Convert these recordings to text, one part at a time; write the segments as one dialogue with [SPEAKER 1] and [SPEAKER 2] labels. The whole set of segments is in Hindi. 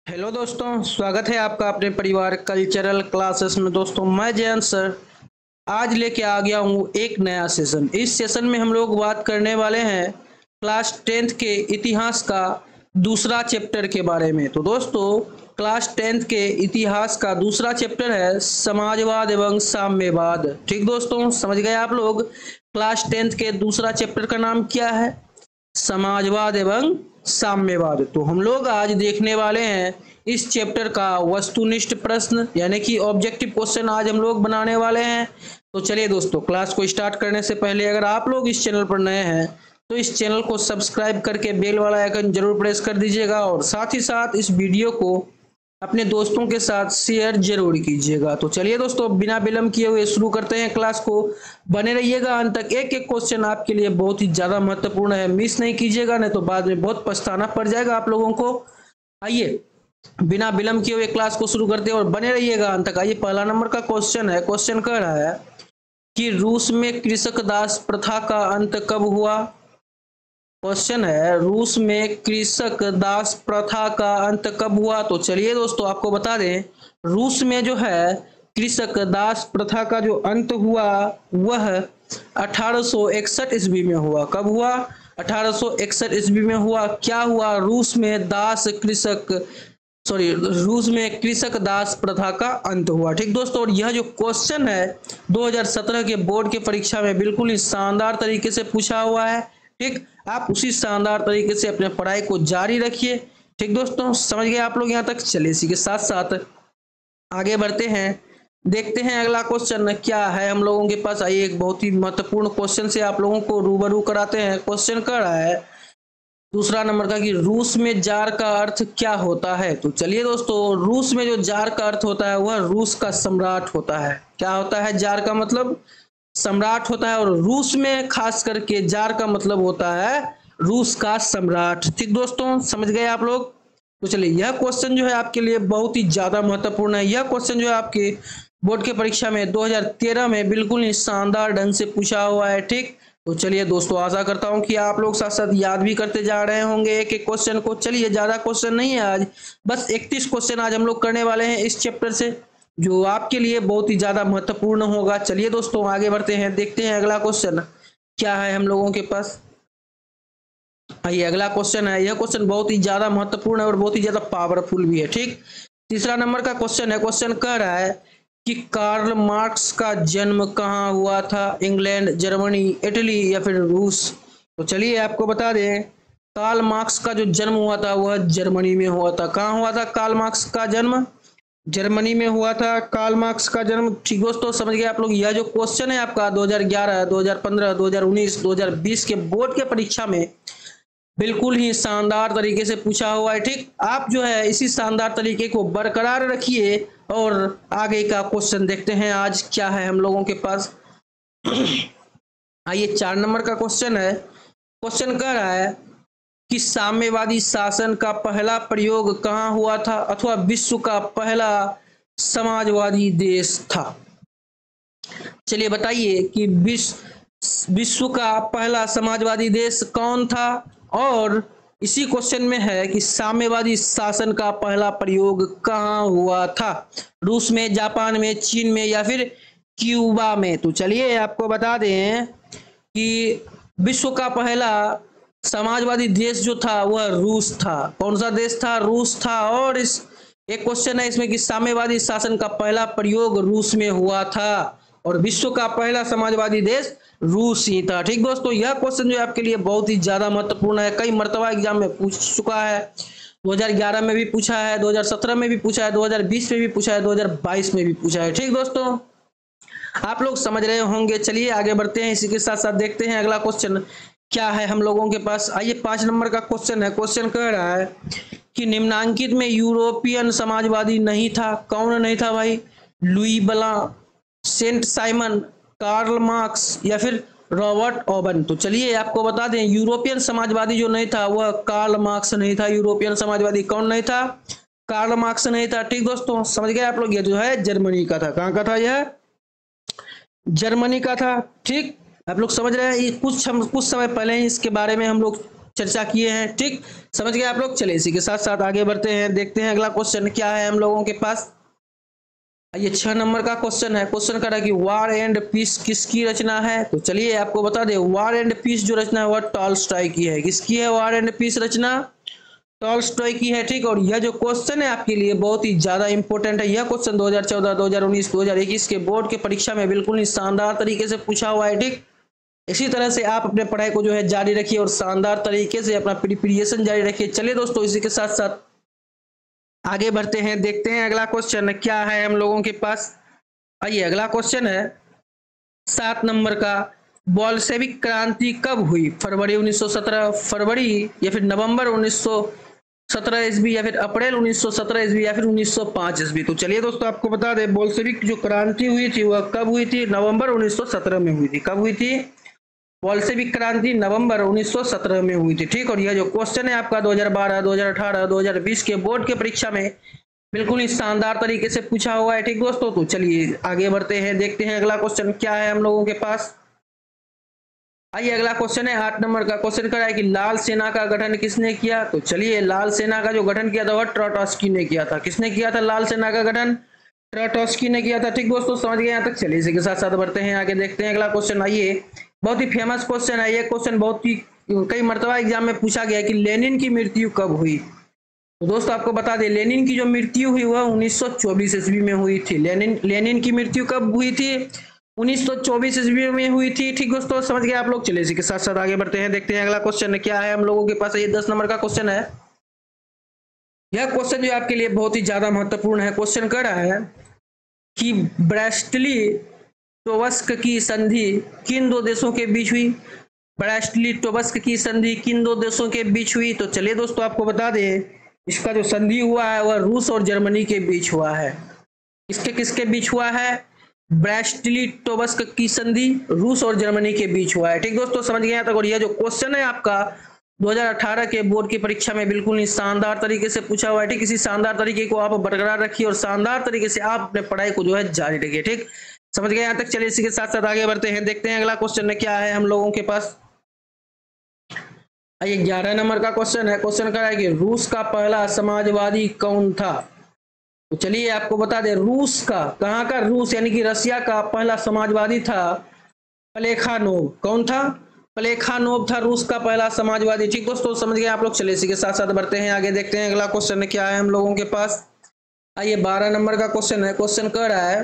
[SPEAKER 1] हेलो दोस्तों, स्वागत है आपका अपने परिवार कल्चरल क्लासेस में। दोस्तों मैं जयंत सर आज लेके आ गया हूँ एक नया सेशन। इस सेशन में हम लोग बात करने वाले हैं क्लास 10th के इतिहास का दूसरा चैप्टर के बारे में। तो दोस्तों क्लास 10th के इतिहास का दूसरा चैप्टर है समाजवाद एवं साम्यवाद। ठीक दोस्तों, समझ गए आप लोग। क्लास 10th के दूसरा चैप्टर का नाम क्या है? समाजवाद एवं साम्यवाद। तो हम लोग आज देखने वाले हैं इस चैप्टर का वस्तुनिष्ठ प्रश्न यानी कि ऑब्जेक्टिव क्वेश्चन आज हम लोग बनाने वाले हैं। तो चलिए दोस्तों, क्लास को स्टार्ट करने से पहले अगर आप लोग इस चैनल पर नए हैं तो इस चैनल को सब्सक्राइब करके बेल वाला आइकन जरूर प्रेस कर दीजिएगा और साथ ही साथ इस वीडियो को अपने दोस्तों के साथ शेयर जरूर कीजिएगा। तो चलिए दोस्तों, बिना विलंब किए हुए शुरू करते हैं क्लास को। बने रहिएगा अंत तक, एक एक क्वेश्चन आपके लिए बहुत ही ज्यादा महत्वपूर्ण है, मिस नहीं कीजिएगा, नहीं तो बाद में बहुत पछताना पड़ जाएगा आप लोगों को। आइए बिना विलंब किए हुए क्लास को शुरू करते हैं और बने रहिएगा अंत तक। आइए पहला नंबर का क्वेश्चन है। क्वेश्चन कह रहा है कि रूस में कृषक दास प्रथा का अंत कब हुआ? क्वेश्चन है रूस में कृषक दास प्रथा का अंत कब हुआ? तो चलिए दोस्तों आपको बता दें, रूस में जो है कृषक दास प्रथा का जो अंत हुआ वह 1861 ईस्वी में हुआ। कब हुआ? 1861 ईस्वी में हुआ। क्या हुआ? रूस में रूस में कृषक दास प्रथा का अंत हुआ। ठीक दोस्तों, और यह जो क्वेश्चन है 2017 के बोर्ड की परीक्षा में बिल्कुल ही शानदार तरीके से पूछा हुआ है। ठीक, आप उसी शानदार तरीके से अपने पढ़ाई को जारी रखिए। ठीक दोस्तों, समझ गए आप लोग यहाँ तक? चलिए इसी के साथ साथ आगे बढ़ते हैं, देखते हैं अगला क्वेश्चन क्या है हम लोगों के पास। आइए एक बहुत ही महत्वपूर्ण क्वेश्चन से आप लोगों को रूबरू कराते हैं। क्वेश्चन कर रहा है दूसरा नंबर का कि रूस में जार का अर्थ क्या होता है? तो चलिए दोस्तों, रूस में जो जार का अर्थ होता है वह रूस का सम्राट होता है। क्या होता है? जार का मतलब सम्राट होता है, और रूस में खास करके जार का मतलब होता है रूस का सम्राट। ठीक दोस्तों, समझ गए आप लोग? तो चलिए यह क्वेश्चन जो है आपके लिए बहुत ही ज्यादा महत्वपूर्ण है। यह क्वेश्चन जो है आपके बोर्ड के परीक्षा में 2013 में बिल्कुल ही शानदार ढंग से पूछा हुआ है। ठीक, तो चलिए दोस्तों, आशा करता हूं कि आप लोग साथ साथ याद भी करते जा रहे होंगे एक एक क्वेश्चन को। चलिए ज्यादा क्वेश्चन नहीं है आज, बस 31 क्वेश्चन आज हम लोग करने वाले हैं इस चैप्टर से, जो आपके लिए बहुत ही ज्यादा महत्वपूर्ण होगा। चलिए दोस्तों आगे बढ़ते हैं, देखते हैं अगला क्वेश्चन क्या है हम लोगों के पास। आइए अगला क्वेश्चन है। यह क्वेश्चन बहुत ही ज्यादा महत्वपूर्ण है और बहुत ही ज्यादा पावरफुल भी है। ठीक, तीसरा नंबर का क्वेश्चन है। क्वेश्चन कह रहा है कि कार्ल मार्क्स का जन्म कहाँ हुआ था? इंग्लैंड, जर्मनी, इटली या फिर रूस? तो चलिए आपको बता दें, कार्ल मार्क्स का जो जन्म हुआ था वह जर्मनी में हुआ था। कहाँ हुआ था कार्ल मार्क्स का जन्म? जर्मनी में हुआ था कार्ल मार्क्स का जन्म। ठीक दोस्तों, समझ गए आप लोग। यह जो क्वेश्चन है आपका 2011, 2015, 2019, 2020 के बोर्ड के परीक्षा में बिल्कुल ही शानदार तरीके से पूछा हुआ है। ठीक, आप जो है इसी शानदार तरीके को बरकरार रखिए और आगे का क्वेश्चन देखते हैं आज क्या है हम लोगों के पास। आइए 4 नंबर का क्वेश्चन है। क्वेश्चन कह रहा है कि साम्यवादी शासन का पहला प्रयोग कहाँ हुआ था अथवा विश्व का पहला समाजवादी देश था? चलिए बताइए कि विश्व का पहला समाजवादी देश कौन था? और इसी क्वेश्चन में है कि साम्यवादी शासन का पहला प्रयोग कहाँ हुआ था? रूस में, जापान में, चीन में या फिर क्यूबा में? तो चलिए आपको बता दें कि विश्व का पहला समाजवादी देश जो था वह रूस था। कौन सा देश था? रूस था। और इस एक क्वेश्चन है इसमें कि साम्यवादी शासन का पहला प्रयोग रूस में हुआ था और विश्व का पहला समाजवादी देश रूस ही था। ठीक दोस्तों, यह क्वेश्चन जो है आपके लिए बहुत ही ज्यादा महत्वपूर्ण है, कई मर्तबा एग्जाम में पूछ चुका है। 2011 में भी पूछा है, 2017 में भी पूछा है, 2020 में भी पूछा है, 2022 में भी पूछा है। ठीक दोस्तों, आप लोग समझ रहे होंगे। चलिए आगे बढ़ते हैं, इसी के साथ साथ देखते हैं अगला क्वेश्चन क्या है हम लोगों के पास। आइए 5 नंबर का क्वेश्चन है। क्वेश्चन कह रहा है कि निम्नांकित में यूरोपियन समाजवादी नहीं था। कौन नहीं था भाई? लुई ब्ला, सेंट साइमन, कार्ल मार्क्स या फिर रॉबर्ट ओवन? तो चलिए आपको बता दें, यूरोपियन समाजवादी जो नहीं था वह कार्ल मार्क्स नहीं था। यूरोपियन समाजवादी कौन नहीं था? कार्ल मार्क्स नहीं था। ठीक दोस्तों, समझ गए आप लोग। ये जो है जर्मनी का था। कहाँ का था? यह जर्मनी का था। ठीक, आप लोग समझ रहे हैं। कुछ समय पहले ही इसके बारे में हम लोग चर्चा किए हैं। ठीक, समझ गए आप लोग। चलिए इसी के साथ साथ आगे बढ़ते हैं, देखते हैं अगला क्वेश्चन क्या है हम लोगों के पास। ये 6 नंबर का क्वेश्चन है। क्वेश्चन कर रहा है कि वार एंड पीस किसकी रचना है। तो चलिए आपको बता दें, वार एंड पीस जो रचना है वह टॉल्स्टॉय की है। किसकी है war and piece Rachna? Tolstoy की है। ठीक, और यह जो क्वेश्चन है आपके लिए बहुत ही ज्यादा इंपॉर्टेंट है। यह क्वेश्चन 2014, 2019, 2021 के बोर्ड के परीक्षा में बिल्कुल ही शानदार तरीके से पूछा हुआ है। ठीक, इसी तरह से आप अपने पढ़ाई को जो है जारी रखिए और शानदार तरीके से अपना प्रिपरेशन जारी रखिए। चलिए दोस्तों इसी के साथ साथ आगे बढ़ते हैं, देखते हैं अगला क्वेश्चन क्या है हम लोगों के पास। आइए अगला क्वेश्चन है 7 नंबर का। बोल्शेविक क्रांति कब हुई? फरवरी 1917, फरवरी या फिर नवंबर 1917 ईस्वी, या फिर अप्रैल 1917 ईस्वी, या फिर 1905 ईस्वी। तो चलिए दोस्तों आपको बता दें, बोल्शेविक जो क्रांति हुई थी वह कब हुई थी? नवंबर 1917 में हुई थी। कब हुई थी? बोल्शेविक क्रांति नवंबर 1917 में हुई थी। ठीक, और यह जो क्वेश्चन है आपका 2012, 2018, 2020 के बोर्ड के परीक्षा में बिल्कुल ही शानदार तरीके से पूछा हुआ है। ठीक दोस्तों, तो चलिए आगे बढ़ते हैं, देखते हैं अगला क्वेश्चन क्या है हम लोगों के पास। आइए अगला क्वेश्चन है 8 नंबर का। क्वेश्चन कर रहा है कि लाल सेना का गठन किसने किया? तो चलिए लाल सेना का जो गठन किया था वह ट्रोट्स्की ने किया था। किसने किया था लाल सेना का गठन? ट्रोट्स्की ने किया था। ठीक दोस्तों, समझ गए यहाँ तक। चलिए इसी के साथ साथ बढ़ते हैं आगे, देखते हैं अगला क्वेश्चन। आइए, बहुत ही फेमस क्वेश्चन है ये। क्वेश्चन बहुत ही कई मर्तबा एग्जाम में पूछा गया है कि लेनिन की मृत्यु कब हुई। तो दोस्तों आपको बता दें, लेनिन की जो मृत्यु हुई वह 1924 ईस्वी में हुई थी। लेनिन की मृत्यु कब हुई थी? 1924 ईस्वी में हुई थी। ठीक दोस्तों, समझ गए आप लोग। चलिए इसी के साथ साथ आगे बढ़ते हैं, देखते हैं अगला क्वेश्चन क्या है हम लोगों के पास। ये 10 नंबर का क्वेश्चन है। यह क्वेश्चन जो आपके लिए बहुत ही ज्यादा महत्वपूर्ण है। क्वेश्चन कर रहा है कि ब्रेस्टली टोवस्क की संधि किन दो देशों के बीच हुई? ब्रेस्टली टोवस्क की संधि किन दो देशों के बीच हुई? तो चलिए दोस्तों आपको बता दें, इसका जो संधि हुआ है वह रूस और जर्मनी के बीच हुआ है। किसके किसके बीच हुआ है? ब्रेस्टली टोवस्क की संधि रूस और जर्मनी के बीच हुआ है। ठीक दोस्तों, समझ गए यहाँ तक। और यह जो क्वेश्चन है आपका 2018 के बोर्ड की परीक्षा में बिल्कुल ही शानदार तरीके से पूछा हुआ है। ठीक, इसी शानदार तरीके को आप बरकरार रखिए और शानदार तरीके से आप अपने पढ़ाई को जो है जारी रखिए। ठीक, समझ गए यहाँ तक। चलिए इसी के साथ साथ आगे बढ़ते हैं, देखते हैं अगला क्वेश्चन क्या है हम लोगों के पास। आइए 11 नंबर का क्वेश्चन है। क्वेश्चन कर रहा है कि रूस का पहला समाजवादी कौन था? तो चलिए आपको बता दें, रूस का, कहाँ का? रूस यानी कि रसिया का पहला समाजवादी था प्लेखानोव। कौन था? प्लेखानोव था रूस का पहला समाजवादी। ठीक दोस्तों, समझ गए आप लोग। चलिए इसी के साथ साथ बढ़ते हैं आगे, देखते हैं अगला क्वेश्चन क्या है हम लोगों के पास। आइए 12 नंबर का क्वेश्चन है। क्वेश्चन कर रहा है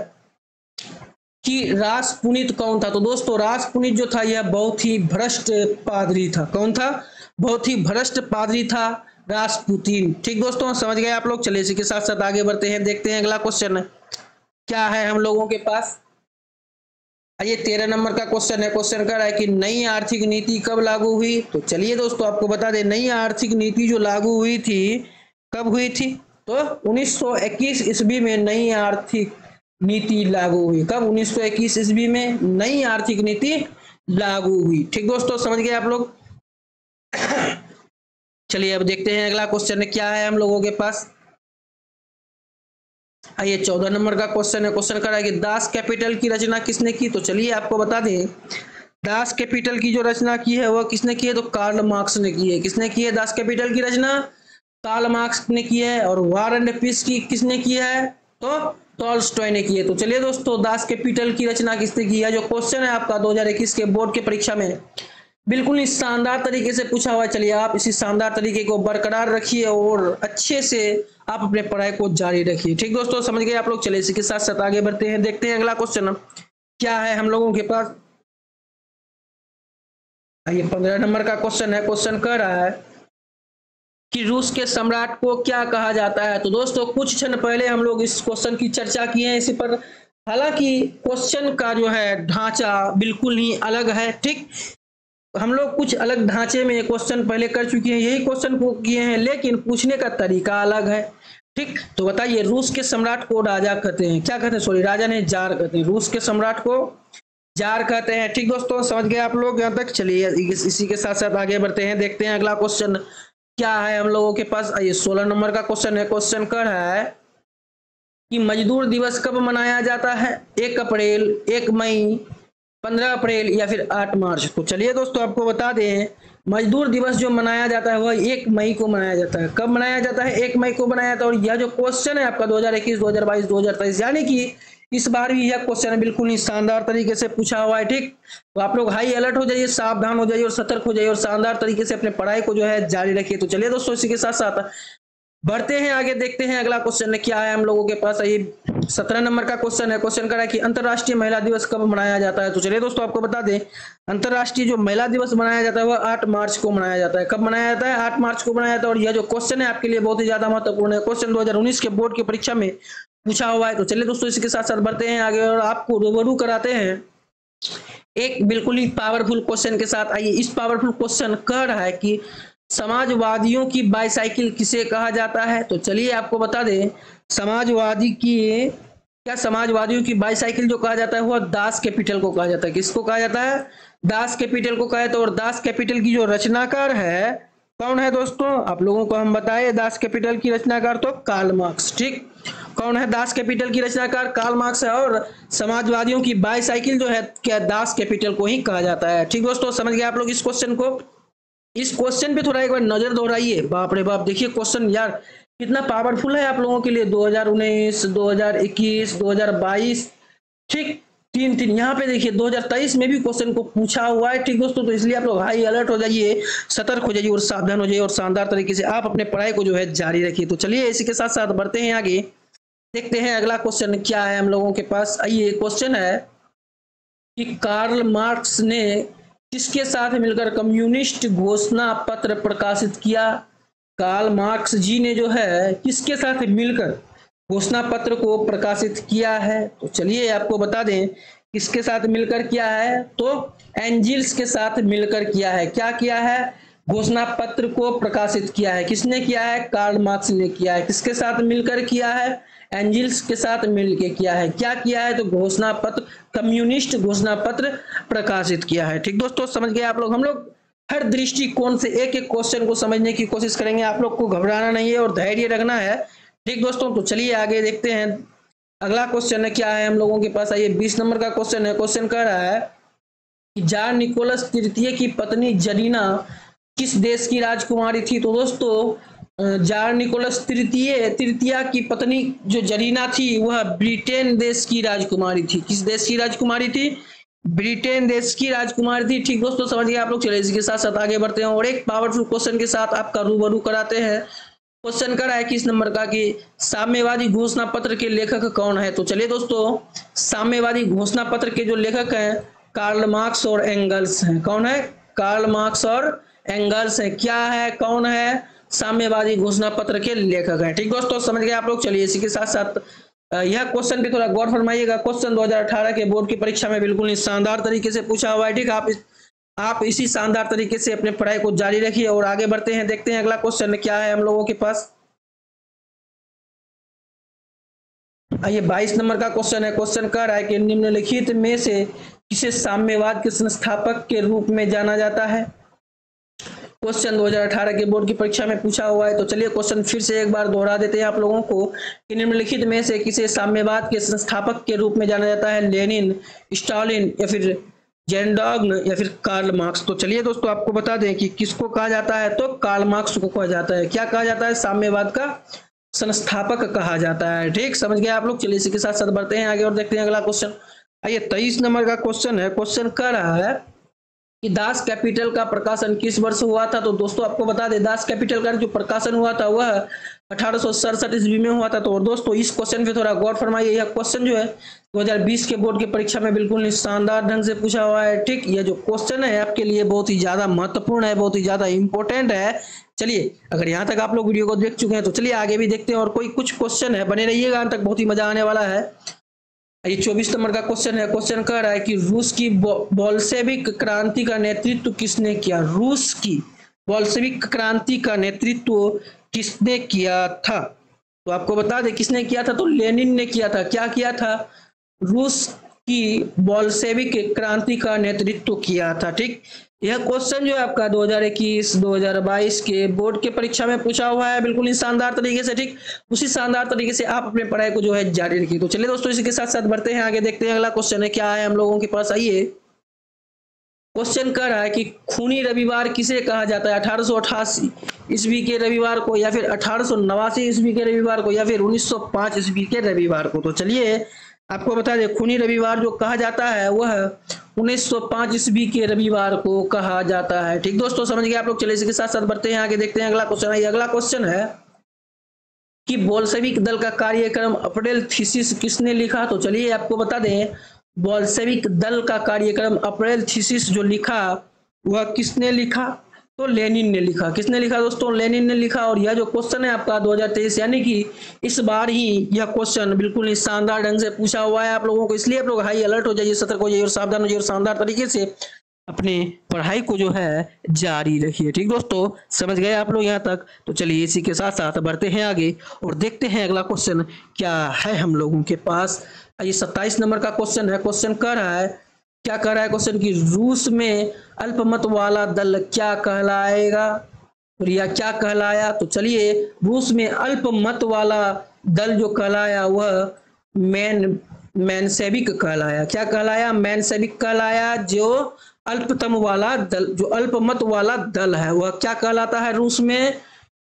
[SPEAKER 1] कि रासपुनीत कौन था? तो दोस्तों रासपुनीत जो था यह बहुत ही भ्रष्ट पादरी था। कौन था? बहुत ही भ्रष्ट पादरी था रासपुतीन। ठीक दोस्तों, समझ गए आप लोग। चलिए इसी के साथ साथ आगे बढ़ते हैं, देखते हैं अगला क्वेश्चन क्या है हम लोगों के पास। ये 13 नंबर का क्वेश्चन है। क्वेश्चन कर रहा है कि नई आर्थिक नीति कब लागू हुई? तो चलिए दोस्तों आपको बता दें, नई आर्थिक नीति जो लागू हुई थी कब हुई थी? तो 1921 ईस्वी में नई आर्थिक नीति लागू हुई। कब? 1921 ईस्वी में नई आर्थिक नीति लागू हुई। ठीक दोस्तों, समझ गए आप लोग। चलिए अब देखते हैं अगला क्वेश्चन क्या है हम लोगों के पास। आइए 14 नंबर का क्वेश्चन है। क्वेश्चन कर रहा है कि दास कैपिटल की रचना किसने की? तो चलिए आपको बता दें, दास कैपिटल की जो रचना की है वह किसने की है? तो कार्ल मार्क्स ने की है। किसने की है दास कैपिटल की रचना? कार्ल मार्क्स ने की है। और वार एंड पीस की किसने की है? तो टॉल्स्टॉय ने की है। तो चलिए दोस्तों, दास कैपिटल की रचना किसने की है? जो क्वेश्चन है आपका 2021 के बोर्ड के परीक्षा में बिल्कुल ही शानदार तरीके से पूछा हुआ है। चलिए आप इसी शानदार तरीके को बरकरार रखिए और अच्छे से आप अपने पढ़ाई को जारी रखिए। ठीक दोस्तों, समझ गए आप लोग। चलिए इसी के साथ साथ आगे बढ़ते हैं, देखते हैं अगला क्वेश्चन क्या है हम लोगों के पास। ये 15 नंबर का क्वेश्चन है। क्वेश्चन कह रहा है कि रूस के सम्राट को क्या कहा जाता है? तो दोस्तों कुछ क्षण पहले हम लोग इस क्वेश्चन की चर्चा किए हैं इसी पर। हालांकि क्वेश्चन का जो है ढांचा बिल्कुल ही अलग है। ठीक, हम लोग कुछ अलग ढांचे में क्वेश्चन पहले कर चुके हैं, यही क्वेश्चन को किए हैं, लेकिन पूछने का तरीका अलग है। ठीक, तो बताइए, रूस के सम्राट को राजा कहते हैं, क्या कहते हैं? सॉरी, राजा ने जार कहते हैं। रूस के सम्राट को जार कहते हैं। ठीक दोस्तों, समझ गए आप लोग यहाँ तक। चलिए इसी के साथ साथ आगे बढ़ते हैं, देखते हैं अगला क्वेश्चन क्या है हम लोगों के पास। ये 16 नंबर का क्वेश्चन है। क्वेश्चन कर रहा है कि मजदूर दिवस कब मनाया जाता है? 1 अप्रैल, 1 मई, 15 अप्रैल या फिर 8 मार्च। तो चलिए दोस्तों आपको बता दें, मजदूर दिवस जो मनाया जाता है वह 1 मई को मनाया जाता है। कब मनाया जाता है? 1 मई को मनाया जाता है। और यह जो क्वेश्चन है आपका 2021, 2022, 2023, यानी कि इस बार भी यह क्वेश्चन बिल्कुल ही शानदार तरीके से पूछा हुआ है। ठीक, तो आप लोग हाई अलर्ट हो जाइए, सावधान हो जाइए और सतर्क हो जाइए और शानदार तरीके से अपने पढ़ाई को जो है जारी रखिए। तो चलिए दोस्तों, इसी के साथ साथ बढ़ते हैं आगे, देखते हैं अगला क्वेश्चन क्या है हम लोगों के पास। ये 17 नंबर का क्वेश्चन है। क्वेश्चन कर रहा है कि अंतर्राष्ट्रीय महिला दिवस कब मनाया जाता है। तो चलिए दोस्तों, आपको बता दें, अंतर्राष्ट्रीय जो महिला दिवस मनाया जाता है वह 8 मार्च को मनाया जाता है। कब मनाया जाता है? 8 मार्च को मनाया जाता है। और यह जो क्वेश्चन है आपके लिए बहुत ही ज्यादा महत्वपूर्ण है। क्वेश्चन 2019 के बोर्ड की परीक्षा में पूछा हुआ है। तो चलिए दोस्तों, इसके साथ साथ बढ़ते हैं आगे और आपको रूबरू कराते हैं एक बिल्कुल ही पावरफुल क्वेश्चन के साथ। आइए, इस पावरफुल क्वेश्चन कह रहा है कि समाजवादियों की बाईसाइकिल किसे कहा जाता है। तो चलिए आपको बता दें, समाजवादियों की बाईसाइकिल जो कहा जाता है वह दास कैपिटल को कहा जाता है। किसको कहा जाता है? दास कैपिटल को कहा जाता है। और दास कैपिटल की जो रचनाकार है कौन है दोस्तों? आप लोगों को हम बताए दास कैपिटल की रचनाकार तो कार्ल मार्क्स। ठीक, कौन है दास कैपिटल की रचनाकार? कार्ल मार्क्स है। और समाजवादियों की बाईसाइकिल जो है क्या दास कैपिटल को ही कहा जाता है। ठीक दोस्तों, समझ गए आप लोग इस क्वेश्चन को? इस क्वेश्चन पे थोड़ा एक बार नजर दोहराइए। बाप रे बाप, देखिए क्वेश्चन यार कितना पावरफुल है आप लोगों के लिए। 2019, 2021, 2022, ठीक, तीन यहाँ पे देखिए 2023 में भी क्वेश्चन को पूछा हुआ है। ठीक दोस्तों, तो इसलिए आप लोग हाई अलर्ट हो जाइए, सतर्क हो जाइए और सावधान हो जाइए और शानदार तरीके से आप अपने पढ़ाई को जो है जारी रखिए। तो चलिए इसी के साथ साथ बढ़ते हैं आगे, देखते हैं अगला क्वेश्चन क्या है हम लोगों के पास। आइए, क्वेश्चन है कि कार्ल मार्क्स ने किसके साथ मिलकर कम्युनिस्ट घोषणा पत्र प्रकाशित किया। कार्ल मार्क्स जी ने जो है किसके साथ मिलकर घोषणा पत्र को प्रकाशित किया है। तो चलिए आपको बता दें किसके साथ मिलकर किया है। तो एंजिल्स के साथ मिलकर किया है। क्या किया है? घोषणा पत्र को प्रकाशित किया है। किसने किया है? कार्ल मार्क्स ने किया है। किसके साथ मिलकर किया है? एंजिल्स के साथ मिलकर किया है। क्या किया है? तो घोषणा पत्र, कम्युनिस्ट घोषणा पत्र प्रकाशित किया है। ठीक दोस्तों, समझ गए आप लोग? हम लोग हर दृष्टिकोण से एक एक क्वेश्चन को समझने की कोशिश करेंगे। आप लोग को घबराना नहीं है और धैर्य रखना है। ठीक दोस्तों, तो चलिए आगे देखते हैं अगला क्वेश्चन है क्या है हम लोगों के पास। आइए, 20 नंबर का क्वेश्चन है। क्वेश्चन कह रहा है कि जार निकोलस तृतीय की पत्नी जरीना किस देश की राजकुमारी थी। तो दोस्तों, जार निकोलस तृतीय की पत्नी जो जरीना थी वह ब्रिटेन देश की राजकुमारी थी। किस देश की राजकुमारी थी? ब्रिटेन देश की राजकुमारी थी। ठीक दोस्तों, समझ गए आप लोग? चलिए इसके साथ साथ आगे बढ़ते हैं और एक पावरफुल क्वेश्चन के साथ आपका रूबरू कराते हैं। क्वेश्चन कर रहा है किस नंबर का कि साम्यवादी घोषणा पत्र के लेखक कौन है। तो चलिए दोस्तों, साम्यवादी घोषणा पत्र के जो लेखक हैं कार्ल मार्क्स और एंगल्स हैं। कौन है? कार्ल मार्क्स और एंगल्स है। क्या है, कौन है? साम्यवादी घोषणा पत्र के लेखक हैं। ठीक दोस्तों, समझ गए आप लोग? चलिए इसी के साथ साथ यह क्वेश्चन पे थोड़ा गौर फरमाइएगा। क्वेश्चन 2018 के बोर्ड की परीक्षा में बिल्कुल ही शानदार तरीके से पूछा हुआ है। ठीक, आप इसी शानदार तरीके से अपने पढ़ाई को जारी रखिए और आगे बढ़ते हैं, देखते हैं अगला क्वेश्चन क्या है हम लोगों के पास। आइए, 22 नंबर का क्वेश्चन है। क्वेश्चन कह रहा है कि निम्नलिखित में से किसे साम्यवाद के संस्थापक के रूप में जाना जाता है। क्वेश्चन 2018 के बोर्ड की परीक्षा में पूछा हुआ है। तो चलिए क्वेश्चन फिर से एक बार दोहरा देते हैं आप लोगों को कि निम्नलिखित में से किसे साम्यवाद के संस्थापक के रूप में जाना जाता है। लेनिन, स्टालिन या फिर जेनडॉग्न या फिर कार्ल मार्क्स। तो चलिए दोस्तों, आपको बता दें कि किसको कहा जाता है। तो कार्ल मार्क्स को कहा जाता है। क्या कहा जाता है? साम्यवाद का संस्थापक कहा जाता है। ठीक, समझ गए आप लोग? चलिए इसी के साथ साथ बढ़ते हैं आगे और देखते हैं अगला क्वेश्चन। आइए, 23 नंबर का क्वेश्चन है। क्वेश्चन कह रहा है कि दास कैपिटल का प्रकाशन किस वर्ष हुआ था। तो दोस्तों आपको बता दें, दास कैपिटल का जो प्रकाशन हुआ था वह 1867 ईस्वी में हुआ था। तो और दोस्तों इस क्वेश्चन पे थोड़ा गौर फरमाइए। यह क्वेश्चन जो है 2020 के बोर्ड की परीक्षा में बिल्कुल शानदार ढंग से पूछा हुआ है। ठीक, यह जो क्वेश्चन है आपके लिए बहुत ही ज्यादा महत्वपूर्ण है, बहुत ही ज्यादा इंपॉर्टेंट है। चलिए, अगर यहाँ तक आप लोग वीडियो को देख चुके हैं तो चलिए आगे भी देखते हैं और कोई कुछ क्वेश्चन है, बने रहिएगा अंत तक, बहुत ही मजा आने वाला है। ये 24 नंबर का क्वेश्चन है। क्वेश्चन कह रहा है कि रूस की बोल्शेविक क्रांति का नेतृत्व किसने किया। रूस की बोल्शेविक क्रांति का नेतृत्व किसने किया था। तो आपको बता दें किसने किया था। तो लेनिन ने किया था। क्या किया था? रूस की बोल्शेविक क्रांति का नेतृत्व किया था। ठीक, यह क्वेश्चन जो है आपका 2021, 2022 के बोर्ड के परीक्षा में पूछा हुआ है बिल्कुल ही शानदार तरीके से। ठीक, उसी शानदार तरीके से आप अपने पढ़ाई को जो है जारी रखिए। तो चलिए दोस्तों, इसी के साथ साथ बढ़ते हैं आगे, देखते हैं अगला क्वेश्चन है क्या है हम लोगों के पास। आइए, क्वेश्चन कर रहा है कि खूनी रविवार किसे कहा जाता है, 1888 ईस्वी के रविवार को, या फिर 1889 ईस्वी के रविवार को, या फिर 1905 ईस्वी के रविवार को। तो चलिए आपको बता दें, खूनी रविवार जो कहा जाता है वह 1905 ईस्वी के रविवार को कहा जाता है। ठीक दोस्तों, समझ गए आप लोग। चलिए इसके साथ साथ बढ़ते हैं आगे, देखते हैं अगला क्वेश्चन है। अगला क्वेश्चन है कि बोल्शेविक दल का कार्यक्रम अप्रैल थीसिस किसने लिखा। तो चलिए आपको बता दें, बोल्शेविक दल का कार्यक्रम अप्रैल थीसिस जो लिखा वह किसने लिखा, तो लेनिन ने लिखा। किसने लिखा दोस्तों, लेनिन ने लिखा। और यह जो क्वेश्चन है आपका 2023, यानी कि इस बार ही यह क्वेश्चन बिल्कुल ही शानदार ढंग से पूछा हुआ है आप लोगों को, इसलिए आप लोग हाई अलर्ट हो जाइए, सतर्क हो जाइए और सावधान हो जाइए और शानदार तरीके से अपने पढ़ाई को जो है जारी रखिए। ठीक दोस्तों, समझ गए आप लोग यहाँ तक। तो चलिए इसी के साथ साथ बढ़ते हैं आगे और देखते हैं अगला क्वेश्चन क्या है हम लोगों के पास। ये 27 नंबर का क्वेश्चन है। क्वेश्चन कह रहा है, क्या कह रहा है क्वेश्चन कि रूस में अल्पमत वाला दल क्या कहलाएगा, और या क्या कहलाया। तो चलिए, रूस में अल्पमत वाला दल जो कहलाया वह मेनसेविक कहलाया। क्या कहलाया, मेनसेविक कहलाया। जो अल्पतम वाला दल, जो अल्पमत वाला दल है वह क्या कहलाता है, रूस में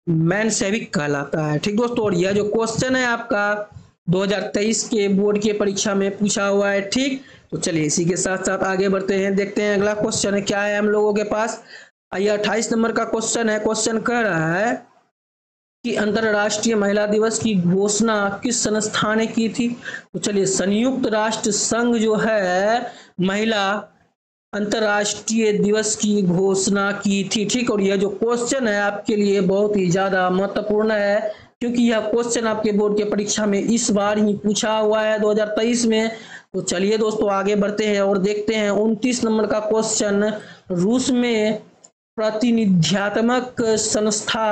[SPEAKER 1] मेनसेविक कहलाता है। ठीक दोस्तों, और यह जो क्वेश्चन है आपका 2023 के बोर्ड के परीक्षा में पूछा हुआ है। ठीक, तो चलिए इसी के साथ साथ आगे बढ़ते हैं, देखते हैं अगला क्वेश्चन है क्या है हम लोगों के पास। आइए 28 नंबर का क्वेश्चन है। क्वेश्चन कह रहा है कि अंतरराष्ट्रीय महिला दिवस की घोषणा किस संस्था ने की थी। तो चलिए, संयुक्त राष्ट्र संघ जो है महिला अंतरराष्ट्रीय दिवस की घोषणा की थी। ठीक, और यह जो क्वेश्चन है आपके लिए बहुत ही ज्यादा महत्वपूर्ण है, क्योंकि यह क्वेश्चन आपके बोर्ड के परीक्षा में इस बार ही पूछा हुआ है 2023 में। तो चलिए दोस्तों आगे बढ़ते हैं और देखते हैं 29 नंबर का क्वेश्चन। रूस में प्रतिनिध्यात्मक संस्था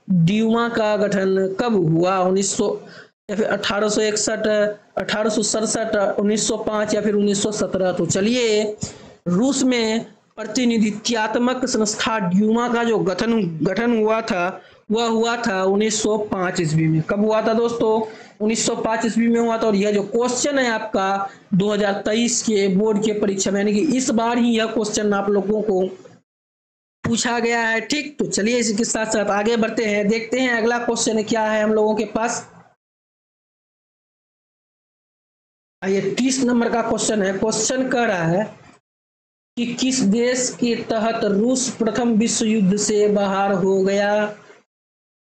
[SPEAKER 1] ड्यूमा का गठन कब हुआ, 1900 या फिर 1861, 1867, 1905 या फिर 1917। तो चलिए, रूस में प्रतिनिधित्वात्मक संस्था ड्यूमा का जो गठन हुआ था वह हुआ था 1905 ईस्वी में। कब हुआ था दोस्तों, 1905 ईस्वी में हुआ था। और यह जो क्वेश्चन है आपका 2023 के बोर्ड के परीक्षा में, यानी कि इस बार ही यह क्वेश्चन आप लोगों को पूछा गया है। ठीक, तो चलिए इसी के साथ साथ आगे बढ़ते हैं, देखते हैं अगला क्वेश्चन क्या है हम लोगों के पास। आइए 30 नंबर का क्वेश्चन है। क्वेश्चन कह रहा है कि किस देश के तहत रूस प्रथम विश्व युद्ध से बाहर हो गया।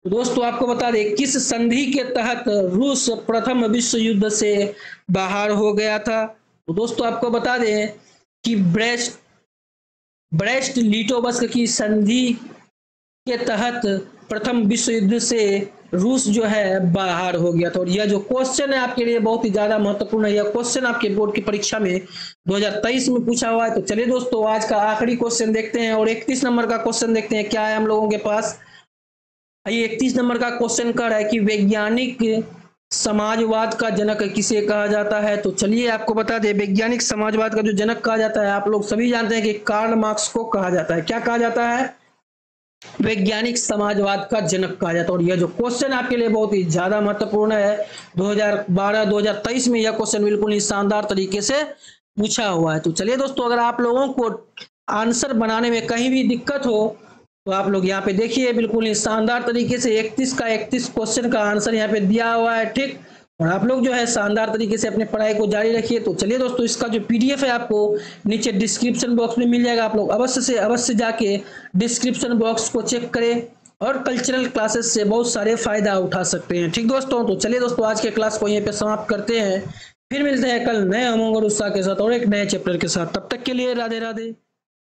[SPEAKER 1] तो दोस्तों आपको बता दें, किस संधि के तहत रूस प्रथम विश्व युद्ध से बाहर हो गया था। तो दोस्तों आपको बता दें कि ब्रेस्ट लिटोवस्क की संधि के तहत प्रथम विश्व युद्ध से रूस जो है बाहर हो गया था। और यह जो क्वेश्चन है आपके लिए बहुत ही ज्यादा महत्वपूर्ण है। यह क्वेश्चन आपके बोर्ड की परीक्षा में 2023 में पूछा हुआ है। तो चलिए दोस्तों आज का आखिरी क्वेश्चन देखते हैं और 31 नंबर का क्वेश्चन देखते हैं क्या है हम लोगों के पास। ये 31 नंबर का क्वेश्चन कर रहा है कि वैज्ञानिक समाजवाद का जनक किसे कहा जाता है। तो चलिए आपको बता दें, वैज्ञानिक समाजवाद का जो जनक कहा जाता है, आप लोग सभी जानते हैं कि कार्ल मार्क्स को कहा जाता है। क्या कहा जाता है, वैज्ञानिक समाजवाद का जनक कहा जाता है। और यह जो क्वेश्चन आपके लिए बहुत ही ज्यादा महत्वपूर्ण है, 2012-2023 में यह क्वेश्चन बिल्कुल ही शानदार तरीके से पूछा हुआ है। तो चलिए दोस्तों, अगर आप लोगों को आंसर बनाने में कहीं भी दिक्कत हो तो आप लोग यहाँ पे देखिए, बिल्कुल ही शानदार तरीके से 31 का 31 क्वेश्चन का आंसर यहाँ पे दिया हुआ है। ठीक, और आप लोग जो है शानदार तरीके से अपने पढ़ाई को जारी रखिए। तो चलिए दोस्तों, इसका जो PDF है आपको नीचे डिस्क्रिप्शन बॉक्स में मिल जाएगा। आप लोग अवश्य से अवश्य जाके डिस्क्रिप्शन बॉक्स को चेक करें और कल्चरल क्लासेस से बहुत सारे फायदा उठा सकते हैं। ठीक दोस्तों, तो चलिए दोस्तों आज के क्लास को यहीं पे समाप्त करते हैं। फिर मिलते हैं कल नए उमंग और उत्साह के साथ और एक नए चैप्टर के साथ। तब तक के लिए राधे राधे।